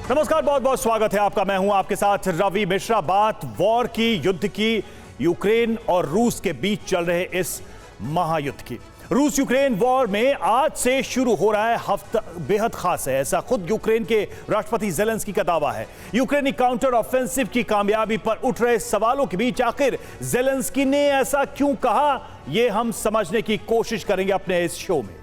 नमस्कार, बहुत बहुत स्वागत है आपका। मैं हूं आपके साथ रवि मिश्रा। बात वॉर की, युद्ध की, यूक्रेन और रूस के बीच चल रहे इस महायुद्ध की। रूस यूक्रेन वॉर में आज से शुरू हो रहा है हफ्ता बेहद खास है, ऐसा खुद यूक्रेन के राष्ट्रपति ज़ेलेंस्की का दावा है। यूक्रेनी काउंटर ऑफेंसिव की कामयाबी पर उठ रहे सवालों के बीच आखिर ज़ेलेंस्की ने ऐसा क्यों कहा, यह हम समझने की कोशिश करेंगे अपने इस शो में।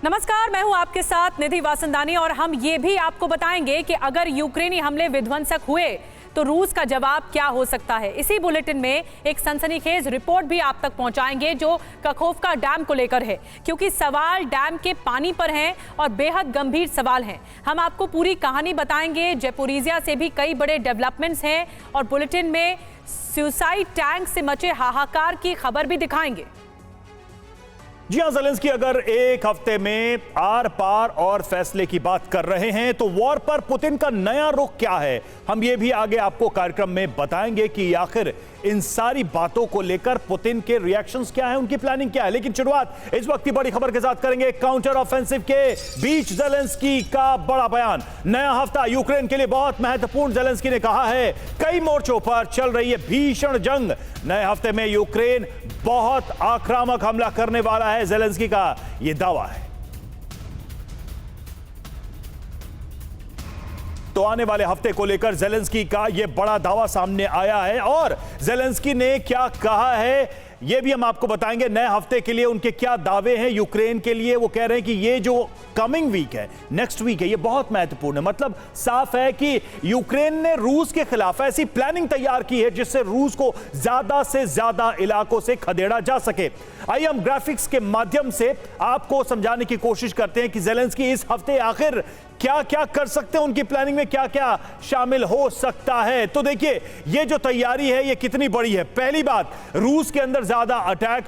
नमस्कार, मैं हूं आपके साथ निधि वासंदानी और हम ये भी आपको बताएंगे कि अगर यूक्रेनी हमले विध्वंसक हुए तो रूस का जवाब क्या हो सकता है। इसी बुलेटिन में एक सनसनीखेज रिपोर्ट भी आप तक पहुंचाएंगे जो कखोव्का डैम को लेकर है, क्योंकि सवाल डैम के पानी पर हैं और बेहद गंभीर सवाल हैं। हम आपको पूरी कहानी बताएंगे। ज़ैपोरिज़िया से भी कई बड़े डेवलपमेंट्स हैं और बुलेटिन में सुसाइड टैंक से मचे हाहाकार की खबर भी दिखाएंगे। जी हां, ज़ेलेंस्की अगर एक हफ्ते में आर पार और फैसले की बात कर रहे हैं तो वॉर पर पुतिन का नया रुख क्या है, हम ये भी आगे आपको कार्यक्रम में बताएंगे कि आखिर इन सारी बातों को लेकर पुतिन के रिएक्शंस क्या है, उनकी प्लानिंग क्या है। लेकिन शुरुआत इस वक्त की बड़ी खबर के साथ करेंगे। काउंटर ऑफेंसिव के बीच ज़ेलेंस्की का बड़ा बयान। नया हफ्ता यूक्रेन के लिए बहुत महत्वपूर्ण, ज़ेलेंस्की ने कहा है। कई मोर्चों पर चल रही है भीषण जंग। नए हफ्ते में यूक्रेन बहुत आक्रामक हमला करने वाला है, ज़ेलेंस्की का यह दावा है। तो आने वाले हफ्ते को लेकर ज़ेलेंस्की का यह बड़ा दावा सामने आया है और ज़ेलेंस्की ने क्या कहा है यह भी हम आपको बताएंगे। नए हफ्ते के लिए उनके क्या दावे हैं यूक्रेन के लिए। वो कह रहे हैं कि ये जो कमिंग वीक है, नेक्स्ट वीक है, ये बहुत महत्वपूर्ण है। मतलब साफ है कि यूक्रेन ने रूस के खिलाफ ऐसी प्लानिंग तैयार की है जिससे रूस को ज्यादा से ज्यादा इलाकों से खदेड़ा जा सके। आइए हम ग्राफिक्स के माध्यम से आपको समझाने की कोशिश करते हैं कि ज़ेलेंस्की इस हफ्ते आखिर क्या क्या कर सकते हैं, उनकी प्लानिंग में क्या क्या शामिल हो सकता है। तो देखिए, ये जो तैयारी है ये कितनी बड़ी है। पहली बात, रूस के अंदर ज्यादा अटैक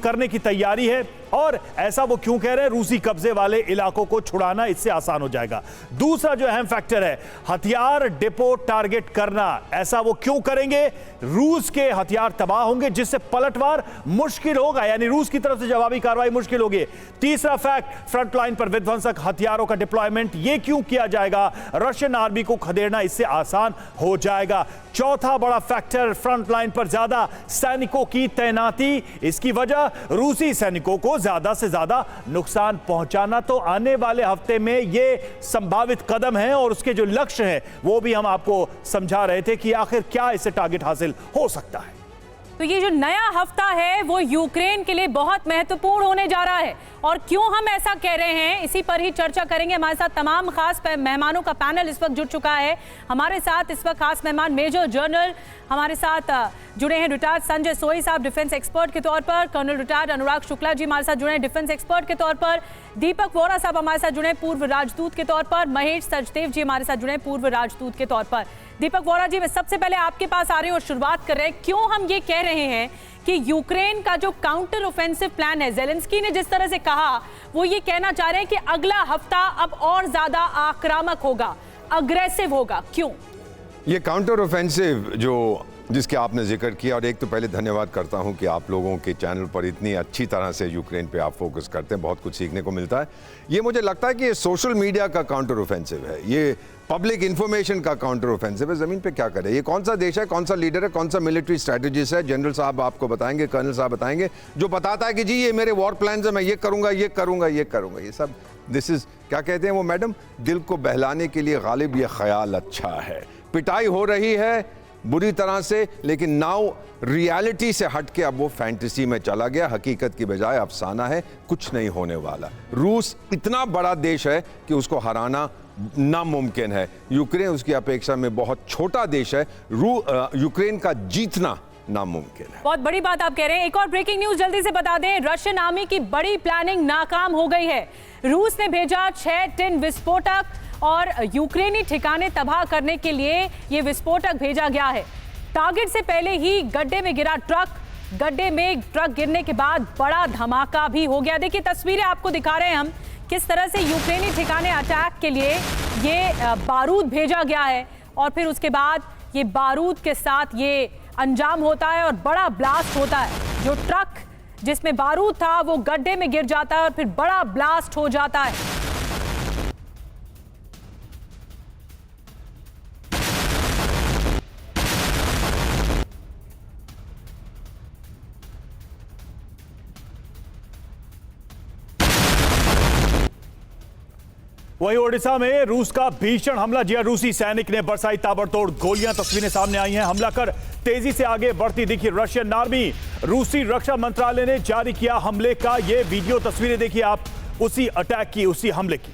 करने की तैयारी है और ऐसा वो क्यों कह रहे हैं, रूसी कब्जे वाले इलाकों को छुड़ाना इससे आसान हो जाएगा। दूसरा जो अहम फैक्टर है, हथियार डिपो टारगेट करना। ऐसा वो क्यों करेंगे, रूस के हथियार तबाह होंगे जिससे पलटवार मुश्किल होगा, यानी रूस की तरफ से जवाबी कार्रवाई मुश्किल होगी। तीसरा फैक्ट, फ्रंट लाइन पर विध्वंसक हथियारों का डिप्लॉयमेंट। ये क्यों किया जाएगा, रशियन आर्मी को खदेड़ना इससे आसान हो जाएगा। चौथा बड़ा फैक्टर, फ्रंट लाइन पर ज्यादा सैनिकों की तैनाती। इसकी वजह रूसी सैनिकों को ज्यादा से ज्यादा नुकसान पहुंचाना। तो आने वाले हफ्ते में ये संभावित कदम है और उसके जो लक्ष्य हैं वो भी हम आपको समझा रहे थे कि आखिर क्या इससे टारगेट हासिल हो सकता है। तो ये जो नया हफ्ता है वो यूक्रेन के लिए बहुत महत्वपूर्ण होने जा रहा है और क्यों हम ऐसा कह रहे हैं इसी पर ही चर्चा करेंगे। हमारे साथ तमाम खास मेहमानों का पैनल इस वक्त जुड़ चुका है। हमारे साथ इस वक्त खास मेहमान मेजर जनरल हमारे साथ जुड़े हैं, रिटायर्ड संजय सोई साहब डिफेंस एक्सपर्ट के तौर पर। कर्नल रिटायर्ड अनुराग शुक्ला जी हमारे साथ जुड़े हैं डिफेंस एक्सपर्ट के तौर पर। दीपक वोरा साहब हमारे साथ जुड़े हैं पूर्व राजदूत के तौर पर। महेश सचदेव जी हमारे साथ जुड़े हैं पूर्व राजदूत के तौर पर। दीपक वोरा जी, मैं सबसे पहले आपके पास आ रही हूँ और शुरुआत कर रहे हैं। क्यों हम ये कह रहे हैं कि यूक्रेन का जो काउंटर ऑफेंसिव प्लान है, ज़ेलेंस्की ने जिस तरह से कहा, वो ये कहना चाह रहे हैं कि अगला हफ्ता अब और ज्यादा आक्रामक होगा, अग्रेसिव होगा। क्यों ये काउंटर ऑफेंसिव जो जिसके आपने जिक्र किया, और एक तो पहले धन्यवाद करता हूं कि आप लोगों के चैनल पर इतनी अच्छी तरह से यूक्रेन पे आप फोकस करते हैं, बहुत कुछ सीखने को मिलता है। ये मुझे लगता है कि ये सोशल मीडिया का काउंटर ऑफेंसिव है, ये पब्लिक इंफॉर्मेशन का काउंटर ऑफेंसिव है। ज़मीन पे क्या करे, ये कौन सा देश है, कौन सा लीडर है, कौन सा मिलिट्री स्ट्रेटजिस्ट है, जनरल साहब आपको बताएंगे, कर्नल साहब बताएंगे, जो बताता है कि जी ये मेरे वॉर प्लान्स है, मैं ये करूँगा, ये करूँगा, ये करूँगा। ये सब दिस इज़ क्या कहते हैं वो मैडम, दिल को बहलाने के लिए गालिब ये ख्याल अच्छा है। पिटाई हो रही है बुरी तरह से, लेकिन नाउ रियलिटी से हट के अब वो फैंटेसी में चला गया, हकीकत की बजाय अफसाना है, कुछ नहीं होने वाला। रूस इतना बड़ा देश है कि उसको हराना नामुमकिन है। यूक्रेन उसकी अपेक्षा में बहुत छोटा देश है, यूक्रेन का जीतना नामुमकिन है। बहुत बड़ी बात आप कह रहे हैं। एक और ब्रेकिंग न्यूज जल्दी से बता दें, रशियन आर्मी की बड़ी प्लानिंग नाकाम हो गई है। रूस ने भेजा 6 टिन विस्फोटक और यूक्रेनी ठिकाने तबाह करने के लिए ये विस्फोटक भेजा गया है। टारगेट से पहले ही गड्ढे में गिरा ट्रक, गड्ढे में ट्रक गिरने के बाद बड़ा धमाका भी हो गया। देखिए तस्वीरें आपको दिखा रहे हैं हम, किस तरह से यूक्रेनी ठिकाने अटैक के लिए ये बारूद भेजा गया है और फिर उसके बाद ये बारूद के साथ ये अंजाम होता है और बड़ा ब्लास्ट होता है। जो ट्रक जिसमें बारूद था वो गड्ढे में गिर जाता है और फिर बड़ा ब्लास्ट हो जाता है। वहीं ओडिशा में रूस का भीषण हमला। जी रूसी सैनिक ने बरसाई ताबड़तोड़ गोलियां। तस्वीरें सामने आई हैं। हमला कर तेजी से आगे बढ़ती दिखी रशियन आर्मी। रूसी रक्षा मंत्रालय ने जारी किया हमले का ये वीडियो। तस्वीरें देखिए आप उसी अटैक की, उसी हमले की।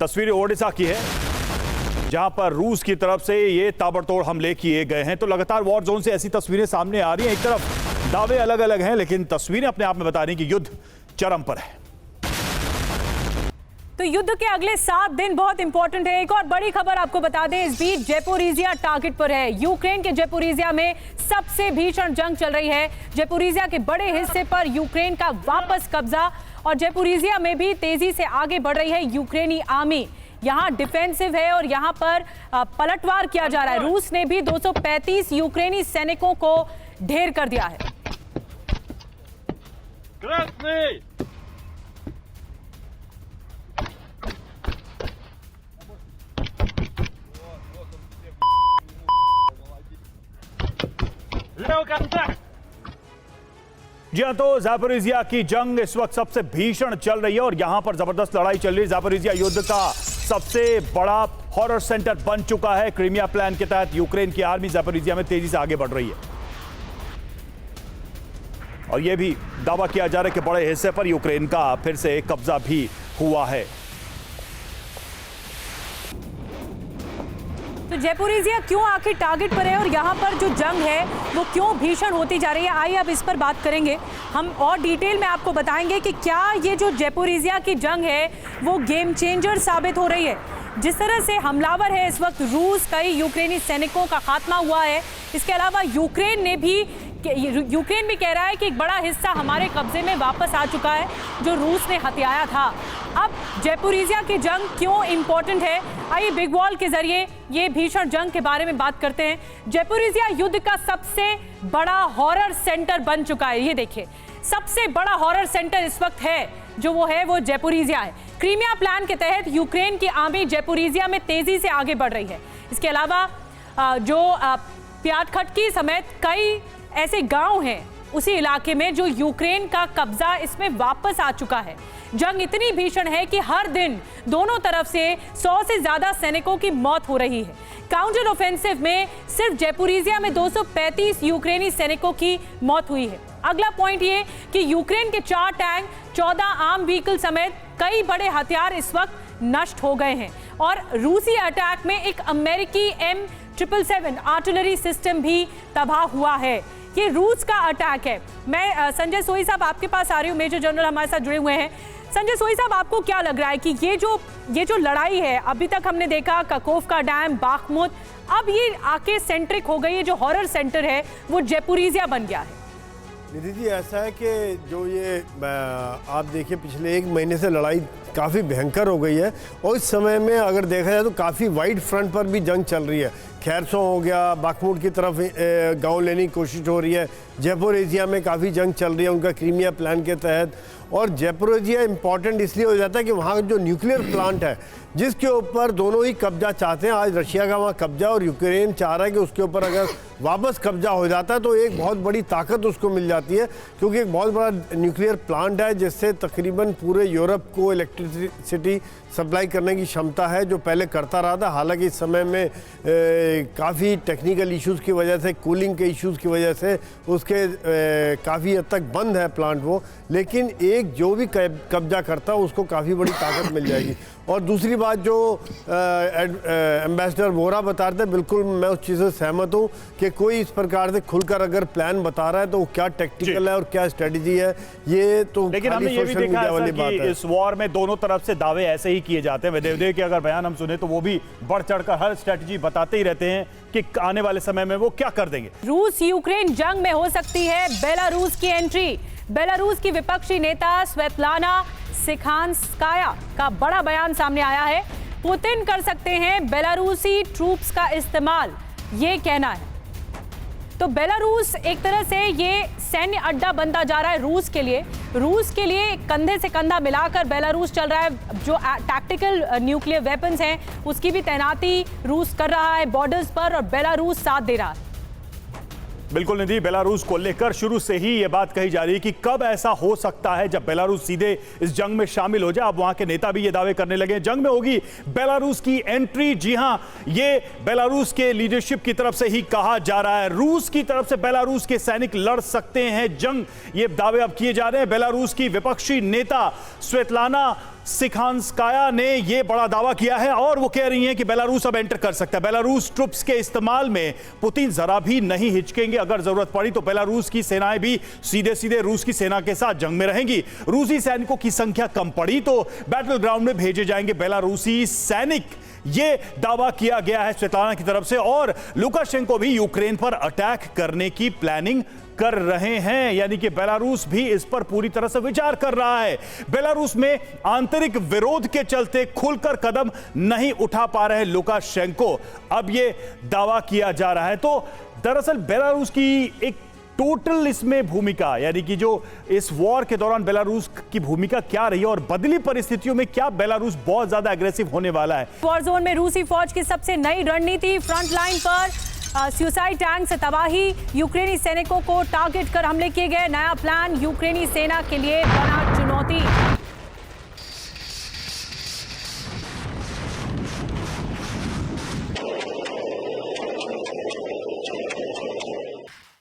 तस्वीरें ओडिशा की है जहां पर रूस की तरफ से ये ताबड़तोड़ हमले किए गए हैं। तो लगातार वॉर जोन से ऐसी तस्वीरें सामने आ रही हैं। एक तरफ दावे अलग अलग हैं, लेकिन तस्वीरें अपने आप में बता रही कि युद्ध चरम पर है। तो युद्ध के अगले 7 दिन बहुत इंपॉर्टेंट है। एक और बड़ी खबर आपको बता दें, इस बीच जैपोरिजिया टारगेट पर है। यूक्रेन के जैपोरिजिया में सबसे भीषण जंग चल रही है। जैपोरिजिया के बड़े हिस्से पर यूक्रेन का वापस कब्जा, और जैपोरिजिया में भी तेजी से आगे बढ़ रही है यूक्रेनी आर्मी। यहाँ डिफेंसिव है और यहाँ पर पलटवार किया जा रहा है। रूस ने भी 235 यूक्रेनी सैनिकों को ढेर कर दिया है। जी हाँ, तो ज़ापोरिजिया की जंग इस वक्त सबसे भीषण चल रही है और यहां पर जबरदस्त लड़ाई चल रही है। ज़ापोरिजिया युद्ध का सबसे बड़ा हॉरर सेंटर बन चुका है। क्रीमिया प्लान के तहत यूक्रेन की आर्मी ज़ापोरिजिया में तेजी से आगे बढ़ रही है और यह भी दावा किया जा रहा है कि बड़े हिस्से पर यूक्रेन का फिर से कब्जा भी हुआ है। तो जैपोरिजिया क्यों आखिर टारगेट पर है और यहाँ पर जो जंग है वो क्यों भीषण होती जा रही है, आइए अब इस पर बात करेंगे हम और डिटेल में आपको बताएंगे कि क्या ये जो जैपोरिजिया की जंग है वो गेम चेंजर साबित हो रही है। जिस तरह से हमलावर है इस वक्त रूस, कई यूक्रेनी सैनिकों का खात्मा हुआ है। इसके अलावा यूक्रेन भी कह रहा है कि एक बड़ा हिस्सा हमारे कब्जे में वापस आ चुका है जो रूस ने हथियाया था। अब जैपोरिजिया की जंग क्यों इंपॉर्टेंट है, आइए बिग वॉल के जरिए ये भीषण जंग के बारे में बात करते हैं। जैपोरिजिया युद्ध का सबसे बड़ा हॉरर सेंटर बन चुका है। ये देखिए, सबसे बड़ा हॉरर सेंटर इस वक्त है वो जैपोरिजिया है। क्रीमिया प्लान के तहत यूक्रेन की आर्मी जैपोरिजिया में तेजी से आगे बढ़ रही है। इसके अलावा प्याटखटकी समेत कई ऐसे गांव हैं उसी इलाके में जो यूक्रेन का कब्जा इसमें वापस आ चुका है। जंग इतनी भीषण है कि हर दिन दोनों तरफ से 100 से ज्यादा सैनिकों की मौत हो रही है। काउंटर ऑफेंसिव में सिर्फ जैपोरिजिया में 235 यूक्रेनी सैनिकों की मौत हुई है। अगला पॉइंट ये कि यूक्रेन के 4 टैंक, 14 आर्म व्हीकल समेत कई बड़े हथियार इस वक्त नष्ट हो गए हैं और रूसी अटैक में एक अमेरिकी M777 आर्टिलरी सिस्टम भी तबाह हुआ है। ये रूस का अटैक है। मैं संजय सोई साहब आपके पास आ रही हूँ, मेजर जनरल हमारे साथ जुड़े हुए हैं। संजय सोई साहब, आपको क्या लग रहा है कि ये जो लड़ाई है, अभी तक हमने देखा ककोव का डैम, बाखमुत, अब ये आके सेंट्रिक हो गई है, जो हॉरर सेंटर है वो जैपोरिजिया बन गया है। निधि जी, ऐसा है कि जो ये आप देखिए पिछले 1 महीने से लड़ाई काफ़ी भयंकर हो गई है और इस समय में अगर देखा जाए तो काफ़ी वाइड फ्रंट पर भी जंग चल रही है। खैरसों हो गया, बाखमुट की तरफ गांव लेने की कोशिश हो रही है। जैपोरिजिया में काफ़ी जंग चल रही है उनका क्रीमिया प्लान के तहत। और जैपोरिजिया इंपॉर्टेंट इसलिए हो जाता है कि वहाँ जो न्यूक्लियर प्लांट है जिसके ऊपर दोनों ही कब्जा चाहते हैं। आज रशिया का वहाँ कब्जा और यूक्रेन चाह रहा है कि उसके ऊपर अगर वापस कब्जा हो जाता है तो एक बहुत बड़ी ताकत उसको मिल जाती है, क्योंकि एक बहुत बड़ा न्यूक्लियर प्लांट है जिससे तकरीबन पूरे यूरोप को इलेक्ट्रिसिटी सप्लाई करने की क्षमता है, जो पहले करता रहा था। हालांकि इस समय में काफ़ी टेक्निकल इश्यूज़ की वजह से, कूलिंग के इश्यूज़ की वजह से उसके काफ़ी हद तक बंद है प्लांट वो, लेकिन एक जो भी कब्जा करता है उसको काफ़ी बड़ी ताकत मिल जाएगी। और दूसरी बात जो एम्बेसडर वोरा बता रहे थे, बिल्कुल मैं उस चीज़ से सहमत हूँ कि कोई इस प्रकार से खुलकर अगर प्लान बता रहा है तो क्या टेक्टिकल है और क्या स्ट्रेटजी है, ये तो लेकिन हमने ये भी देखा है कि इस वॉर में दोनों तरफ से दावे ऐसे ही किए जाते हैं। मेदवेदेव के अगर बयान हम सुने तो वो भी बढ़ चढ़कर हर स्ट्रेटजी बताते ही रहते हैं कि आने वाले समय में वो क्या कर देंगे। रूस यूक्रेन जंग में हो सकती है बेलारूस की एंट्री। बेलारूस की विपक्षी नेता स्वेतलाना सिखानस्काया का बड़ा बयान सामने आया है। पुतिन कर सकते हैं बेलारूसी ट्रूप्स का इस्तेमाल, ये कहना है। तो बेलारूस एक तरह से ये सैन्य अड्डा बनता जा रहा है रूस के लिए कंधे से कंधा मिलाकर बेलारूस चल रहा है। जो टैक्टिकल न्यूक्लियर वेपन्स हैं उसकी भी तैनाती रूस कर रहा है बॉर्डर्स पर और बेलारूस साथ दे रहा है। बिल्कुल निधि, बेलारूस को लेकर शुरू से ही ये बात कही जा रही है कि कब ऐसा हो सकता है जब बेलारूस सीधे इस जंग में शामिल हो जाए। अब वहां के नेता भी ये दावे करने लगे जंग में होगी बेलारूस की एंट्री। जी हां, ये बेलारूस के लीडरशिप की तरफ से ही कहा जा रहा है। रूस की तरफ से बेलारूस के सैनिक लड़ सकते हैं जंग, ये दावे अब किए जा रहे हैं। बेलारूस की विपक्षी नेता स्वेतलाना सिखांस्काया ने यह बड़ा दावा किया है और वो कह रही हैं कि बेलारूस अब एंटर कर सकता है। बेलारूस ट्रुप्स के इस्तेमाल में पुतिन जरा भी नहीं हिचकेंगे। अगर जरूरत पड़ी तो बेलारूस की सेनाएं भी सीधे सीधे रूस की सेना के साथ जंग में रहेंगी। रूसी सैनिकों की संख्या कम पड़ी तो बैटल ग्राउंड में भेजे जाएंगे बेलारूसी सैनिक, ये दावा किया गया है स्वेतलाना की तरफ से। और लुकाशेंको भी यूक्रेन पर अटैक करने की प्लानिंग कर रहे हैं, यानी कि बेलारूस भी इस पर पूरी तरह से विचार कर रहा है। बेलारूस में आंतरिक विरोध के चलते खुलकर कदम नहीं उठा पा रहे लुकाशेंको, अब यह दावा किया जा रहा है। तो दरअसल बेलारूस की एक टोटल इसमें भूमिका, यानी कि जो इस वॉर के दौरान बेलारूस की भूमिका क्या रही है और बदली परिस्थितियों में क्या बेलारूस बहुत ज्यादा एग्रेसिव होने वाला है। वॉर जोन में रूसी फौज की सबसे नई रणनीति, फ्रंट लाइन पर सुसाइड टैंक से तबाही, यूक्रेनी सैनिकों को टारगेट कर हमले किए गए। नया प्लान यूक्रेनी सेना के लिए बना चुनौती।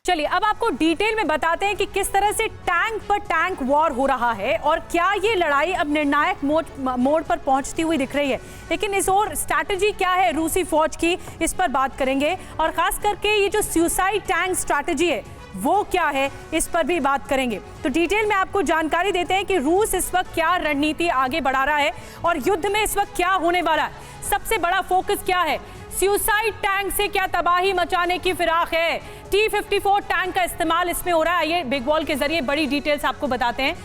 चलिए अब आपको डिटेल में बताते हैं कि किस तरह से टैंक पर टैंक वॉर हो रहा है और क्या ये लड़ाई अब निर्णायक मोड़ पर पहुंचती हुई दिख रही है। लेकिन इस और स्ट्रैटेजी क्या है रूसी फौज की, इस पर बात करेंगे। और खास करके ये जो सुसाइड टैंक स्ट्रैटेजी है वो क्या है, इस पर भी बात करेंगे। तो डिटेल में आपको जानकारी देते हैं कि रूस इस वक्त क्या रणनीति आगे बढ़ा रहा है और युद्ध में इस वक्त क्या होने वाला है। सबसे बड़ा फोकस क्या है, सुसाइड टैंक से क्या तबाही मचाने की फिराक है। T-54 टैंक का इस्तेमाल इसमें हो रहा है। ये बिग वॉल के जरिए बड़ी डिटेल्स आपको बताते हैं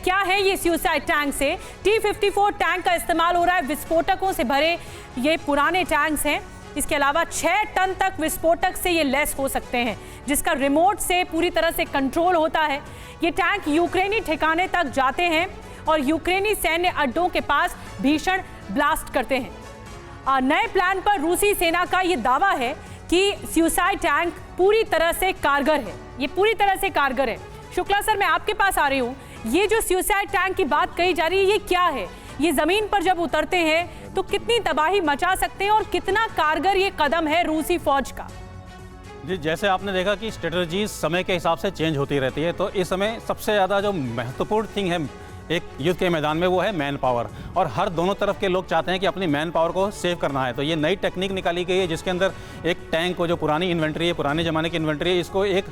क्या है ये सुसाइड टैंक से। T-54 टैंक का इस्तेमाल हो रहा है, विस्फोटकों से भरे ये पुराने टैंक्स हैं। इसके अलावा 6 टन तक विस्फोटक से ये लेस हो सकते हैं, जिसका रिमोट से पूरी तरह से कंट्रोल होता है। ये टैंक यूक्रेनी ठिकाने तक जाते हैं और यूक्रेनी सैन्य अड्डों के पास भीषण ब्लास्ट करते हैं। नए प्लान पर रूसी सेना का यह दावा है कि सुसाइड टैंक पूरी तरह से कारगर है। ये पूरी तरह से कारगर है। शुक्ला सर, मैं आपके पास आ रही हूँ। ये जो सुसाइड टैंक की बात कही जा रही है, ये क्या है? ये जमीन पर जब उतरते हैं तो कितनी तबाही मचा सकते हैं और कितना कारगर ये कदम है रूसी फौज का? जी, जैसे आपने देखा कि स्ट्रेटजी समय के हिसाब से चेंज होती रहती है, तो इस समय सबसे ज़्यादा जो महत्वपूर्ण थिंग है एक युद्ध के मैदान में वो है मैन पावर। और हर दोनों तरफ के लोग चाहते हैं कि अपनी मैन पावर को सेव करना है। तो ये नई टेक्निक निकाली गई है जिसके अंदर एक टैंक को, जो पुरानी इन्वेंट्री है, पुराने ज़माने की इन्वेंट्री है, इसको एक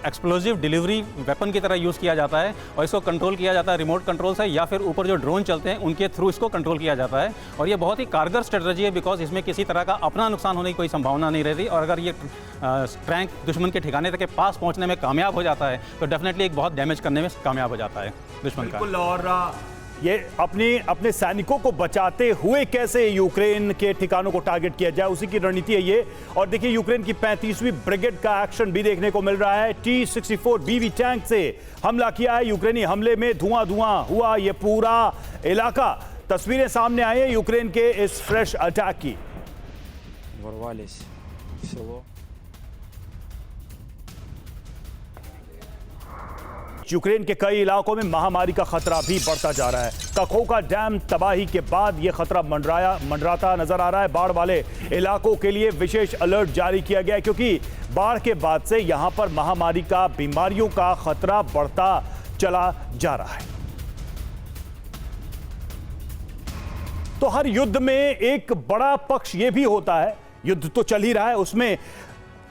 एक्सप्लोजिव डिलीवरी वेपन की तरह यूज़ किया जाता है और इसको कंट्रोल किया जाता है रिमोट कंट्रोल से, या फिर ऊपर जो ड्रोन चलते हैं उनके थ्रू इसको कंट्रोल किया जाता है। और ये बहुत ही कारगर स्ट्रेटजी है बिकॉज इसमें किसी तरह का अपना नुकसान होने की कोई संभावना नहीं रहती। और अगर ये टैंक दुश्मन के ठिकाने तक के पास पहुँचने में कामयाब हो जाता है तो डेफिनेटली एक बहुत डैमेज करने में कामयाब हो जाता है दुश्मन का। और ये अपने सैनिकों को बचाते हुए कैसे यूक्रेन के ठिकानों को टारगेट किया जाए, उसी की रणनीति है ये। और देखिए यूक्रेन की 35वीं ब्रिगेड का एक्शन भी देखने को मिल रहा है। T-64 BV टैंक से हमला किया है। यूक्रेनी हमले में धुआं हुआ ये पूरा इलाका। तस्वीरें सामने आई है यूक्रेन के इस फ्रेश अटैक की। यूक्रेन के कई इलाकों में महामारी का खतरा भी बढ़ता जा रहा है। कखोका डैम तबाही के बाद यह खतरा मंडराता नजर आ रहा है। बाढ़ वाले इलाकों के लिए विशेष अलर्ट जारी किया गया है क्योंकि बाढ़ के बाद से यहां पर महामारी का, बीमारियों का खतरा बढ़ता चला जा रहा है। तो हर युद्ध में एक बड़ा पक्ष यह भी होता है, युद्ध तो चल ही रहा है, उसमें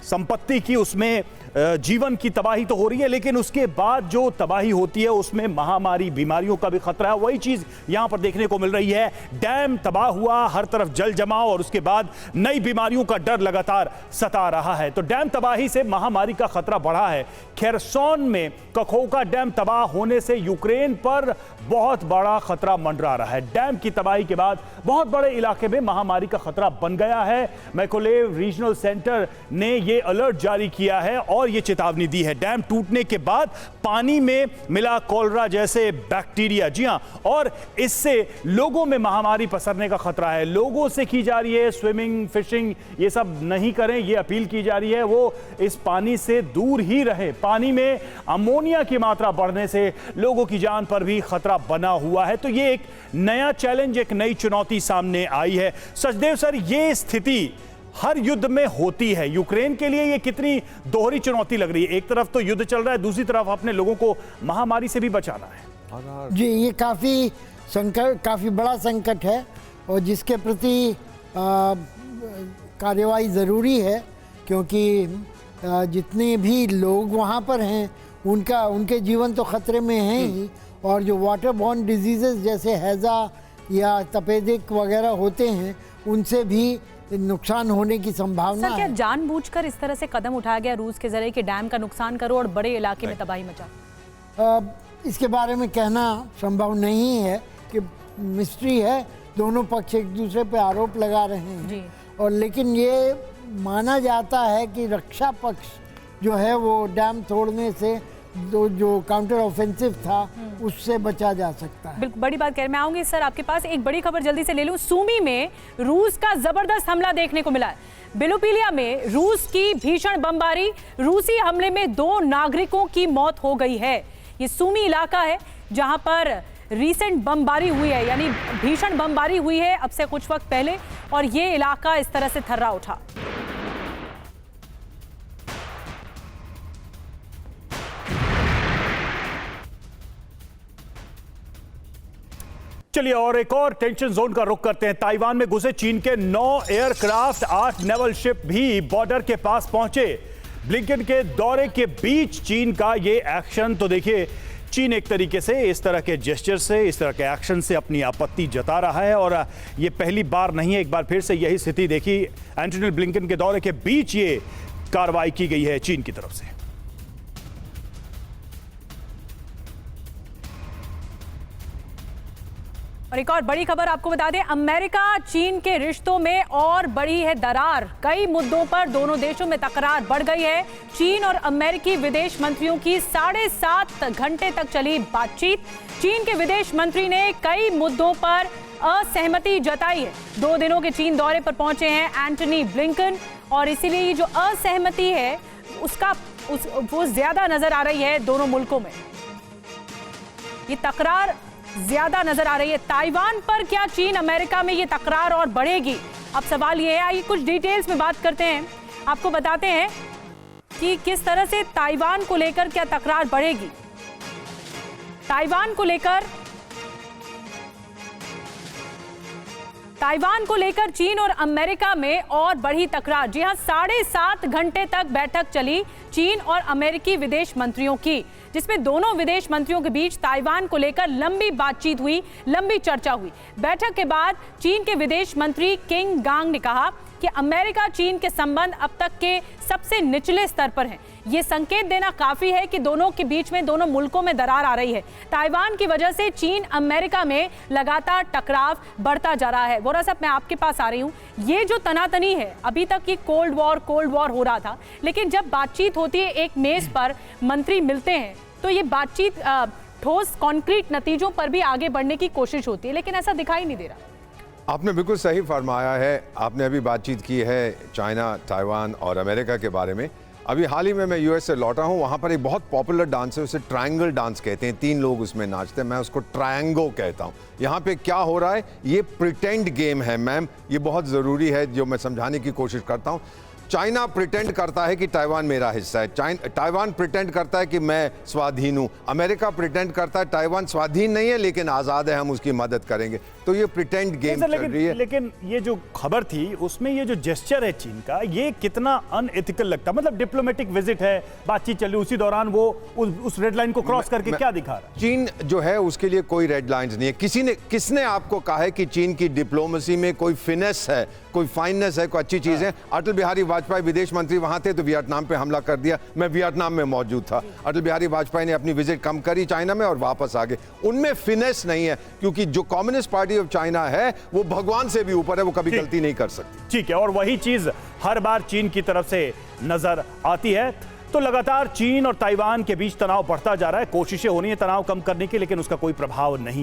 संपत्ति की, उसमें जीवन की तबाही तो हो रही है, लेकिन उसके बाद जो तबाही होती है उसमें महामारी, बीमारियों का भी खतरा है। वही चीज यहां पर देखने को मिल रही है। डैम तबाह हुआ, हर तरफ जल जमाव और उसके बाद नई बीमारियों का डर लगातार सता रहा है। तो डैम तबाही से महामारी का खतरा बढ़ा है। खेरसोन में कखोका डैम तबाह होने से यूक्रेन पर बहुत बड़ा खतरा मंडरा रहा है। डैम की तबाही के बाद बहुत बड़े इलाके में महामारी का खतरा बन गया है। मैकोलेव रीजनल सेंटर ने यह अलर्ट जारी किया है और और ये चेतावनी दी है। डैम टूटने के बाद पानी में मिला कोलरा जैसे बैक्टीरिया, जी हां, और इससे लोगों में महामारी पसरने का खतरा है। लोगों से की जा रही है स्विमिंग, फिशिंग, ये सब नहीं करें, ये अपील की जा रही है, वो इस पानी से दूर ही रहे। पानी में अमोनिया की मात्रा बढ़ने से लोगों की जान पर भी खतरा बना हुआ है। तो ये एक नया चैलेंज, एक नई चुनौती सामने आई है। सचदेव सर, ये स्थिति हर युद्ध में होती है। यूक्रेन के लिए ये कितनी दोहरी चुनौती लग रही है? एक तरफ तो युद्ध चल रहा है, दूसरी तरफ अपने लोगों को महामारी से भी बचाना है। जी, ये काफ़ी बड़ा संकट है और जिसके प्रति कार्रवाई ज़रूरी है, क्योंकि जितने भी लोग वहाँ पर हैं उनके जीवन तो खतरे में हैं ही, और जो वाटर बॉर्न डिजीज़ेस जैसे हैज़ा या तपेदिक वगैरह होते हैं उनसे भी नुकसान होने की संभावना सर, क्या है। जानबूझकर इस तरह से कदम उठाया गया रूस के जरिए कि डैम का नुकसान करो और बड़े इलाके में तबाही मचा? इसके बारे में कहना संभव नहीं है, कि मिस्ट्री है। दोनों पक्ष एक दूसरे पे आरोप लगा रहे हैं जी। और लेकिन ये माना जाता है कि रक्षा पक्ष जो है वो डैम तोड़ने से जो काउंटर ऑफेंसिव था उससे बचा जा सकता है। बिल्कुल, बड़ी बात कह रहे। मैं आऊंगी सर आपके पास, एक बड़ी खबर जल्दी से ले लूं। सूमी में रूस का जबरदस्त हमला देखने को मिला है। बिलुपिलिया में रूस की भीषण बमबारी, रूसी हमले में 2 नागरिकों की मौत हो गई है। ये सूमी इलाका है जहां पर रीसेंट बमबारी हुई है, यानी भीषण बमबारी हुई है अब से कुछ वक्त पहले, और ये इलाका इस तरह से थर्रा उठा। चलिए और एक और टेंशन जोन का रुख करते हैं। ताइवान में घुसे चीन के 9 एयरक्राफ्ट, 8 नेवल शिप भी बॉर्डर के पास पहुंचे। ब्लिंकन के दौरे के बीच चीन का ये एक्शन, तो देखिए चीन एक तरीके से इस तरह के जेस्चर से, इस तरह के एक्शन से अपनी आपत्ति जता रहा है, और ये पहली बार नहीं है, एक बार फिर से यही स्थिति देखी। एंटनी ब्लिंकन के दौरे के बीच ये कार्रवाई की गई है चीन की तरफ से। और एक और बड़ी खबर आपको बता दें, अमेरिका चीन के रिश्तों में और बढ़ी है दरार। कई मुद्दों पर दोनों देशों में तकरार बढ़ गई है। चीन और अमेरिकी विदेश मंत्रियों की 7.5 घंटे तक चली बातचीत। चीन के विदेश मंत्री ने कई मुद्दों पर असहमति जताई है। 2 दिनों के चीन दौरे पर पहुंचे हैं एंटनी ब्लिंकन, और इसीलिए ये जो असहमति है वो ज्यादा नजर आ रही है दोनों मुल्कों में। ये तकरार ज्यादा नजर आ रही है। ताइवान पर क्या चीन अमेरिका में ये तकरार और बढ़ेगी? अब सवाल ये है, आइए कुछ डिटेल्स में बात करते हैं। आपको बताते हैं कि किस तरह से ताइवान को लेकर क्या तकरार बढ़ेगी। ताइवान को लेकर चीन और अमेरिका में और बढ़ी तकरार। जी हां, 7.5 घंटे तक बैठक चली चीन और अमेरिकी विदेश मंत्रियों की, जिसमें दोनों विदेश मंत्रियों के बीच ताइवान को लेकर लंबी बातचीत हुई, लंबी चर्चा हुई। बैठक के बाद चीन के विदेश मंत्री किंग गांग ने कहा कि अमेरिका चीन के संबंध अब तक के सबसे निचले स्तर पर हैं। ये संकेत देना काफी है कि दोनों के बीच में, दोनों मुल्कों में दरार आ रही है। ताइवान की वजह से चीन अमेरिका में लगातार टकराव बढ़ता जा रहा है। वोरा साहब, मैं आपके पास आ रही हूँ। ये जो तनातनी है, अभी तक ये कोल्ड वॉर हो रहा था, लेकिन जब बातचीत होती है, एक मेज पर मंत्री मिलते हैं, तो ये बातचीत ठोस कॉन्क्रीट नतीजों पर भी आगे बढ़ने की कोशिश होती है, लेकिन ऐसा दिखाई नहीं दे रहा। आपने बिल्कुल सही फरमाया है। आपने अभी बातचीत की है चाइना, ताइवान और अमेरिका के बारे में। अभी हाल ही में मैं यूएस से लौटा हूँ। वहाँ पर एक बहुत पॉपुलर डांस है, उसे ट्रायंगल डांस कहते हैं। 3 लोग उसमें नाचते हैं, मैं उसको ट्रायंगो कहता हूँ। यहाँ पे क्या हो रहा है, ये प्रिटेंड गेम है मैम, ये बहुत ज़रूरी है जो मैं समझाने की कोशिश करता हूँ। चाइना प्रिटेंड करता है कि ताइवान मेरा हिस्सा है, ताइवान प्रिटेंड करता है कि मैं स्वाधीन हूँ, अमेरिका प्रिटेंड करता है ताइवान स्वाधीन नहीं है लेकिन आज़ाद है, हम उसकी मदद करेंगे। तो ये प्रिटेंड गेम चल रही है। लेकिन ये जो खबर थी उसमें ये जो जेस्चर है चीन का, ये कितना अनएथिकल लगता है। मतलब डिप्लोमेटिक विजिट है, बातचीत चल रही, उसी दौरान वो उस रेड लाइन को क्रॉस करके क्या दिखा रहा है? चीन जो है उसके लिए कोई रेड लाइंस नहीं है। किसने आपको कहा है कि चीन की डिप्लोमेसी में कोई फिनेस है, कोई फाइननेस है, कोई अच्छी चीज है? अटल बिहारी वाजपेयी विदेश मंत्री वहां थे तो वियतनाम पे हमला कर दिया, मैं वियतनाम में मौजूद था। अटल बिहारी वाजपेयी ने अपनी विजिट कम करी चाइना में और वापस आ गए। उनमें फिनेस नहीं है, क्योंकि जो कम्युनिस्ट पार्टी ऑफ चाइना है वो भगवान से भी ऊपर है, वो कभी गलती नहीं कर सकती। ठीक है, और वही चीज हर बार चीन की तरफ से नजर आती है। तो लगातार चीन और ताइवान के बीच तनाव बढ़ता जा रहा है। कोशिशें हो रही हैं तनाव कम करने की, लेकिन उसका कोई प्रभाव नहीं